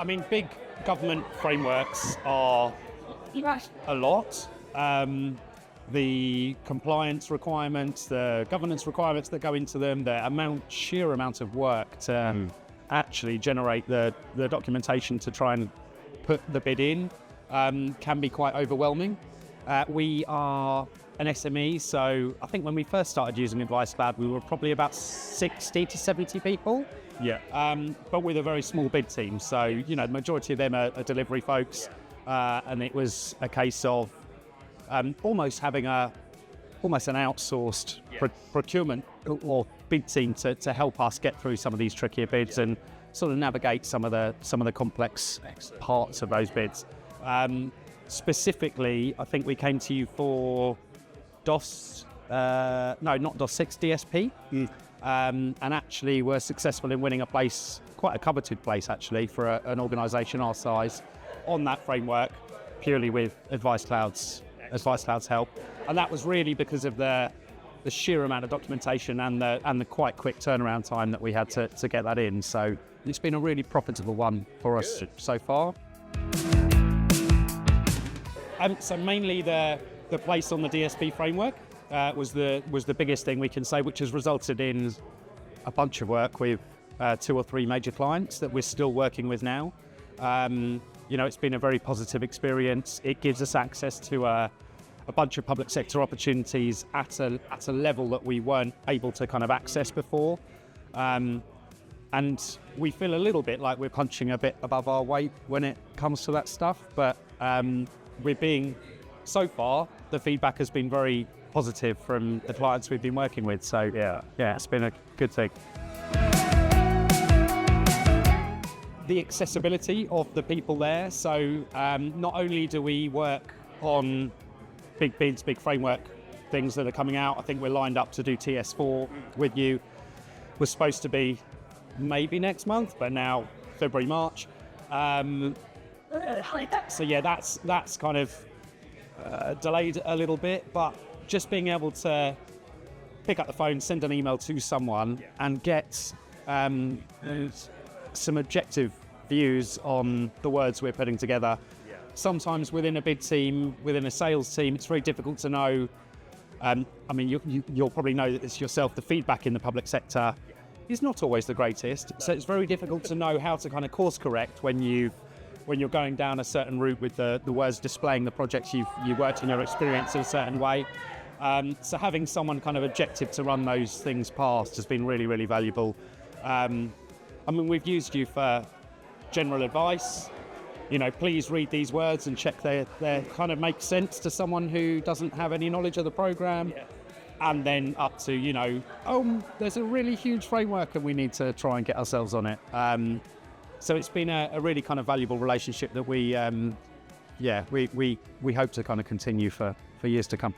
I mean, big government frameworks are a lot. The compliance requirements, the governance requirements that go into them, the sheer amount of work to actually generate the documentation to try and put the bid in can be quite overwhelming. We are an SME, so I think when we first started using Advice Cloud, we were probably about 60 to 70 people. Yeah. But with a very small bid team. So, you know, the majority of them are delivery folks. And it was a case of almost having an outsourced procurement or bid team to help us get through some of these trickier bids and sort of navigate some of the complex parts of those bids. Specifically, I think we came to you for DOS, not DOS 6, DSP, and actually were successful in winning a place, quite a coveted place actually, for an organisation our size on that framework, purely with Advice Cloud's help. And that was really because of the sheer amount of documentation and the quite quick turnaround time that we had to get that in. So it's been a really profitable one for us so far. So mainly the place on the DSP framework was the biggest thing we can say, which has resulted in a bunch of work with 2 or 3 major clients that we're still working with now. You know, it's been a very positive experience. It gives us access to a bunch of public sector opportunities at a level that we weren't able to kind of access before. And we feel a little bit like we're punching a bit above our weight when it comes to that stuff. But so far, the feedback has been very positive from the clients we've been working with. So yeah, it's been a good thing. The accessibility of the people there. So not only do we work on big bids, big framework things that are coming out. I think we're lined up to do TS4 with you. We're supposed to be maybe next month, but now February, March. So yeah, that's kind of delayed a little bit, but just being able to pick up the phone, send an email to someone and get some objective views on the words we're putting together. Sometimes within a bid team, within a sales team, it's very difficult to know. I mean, you'll probably know this yourself, the feedback in the public sector is not always the greatest. So it's very difficult to know how to kind of course correct when you're going down a certain route with the words displaying the projects you've worked in your experience in a certain way. So having someone kind of objective to run those things past has been really, really valuable. I mean, we've used you for general advice. You know, please read these words and check they kind of make sense to someone who doesn't have any knowledge of the program. And then up to, you know, there's a really huge framework and we need to try and get ourselves on it. So it's been a really kind of valuable relationship that we hope to kind of continue for years to come.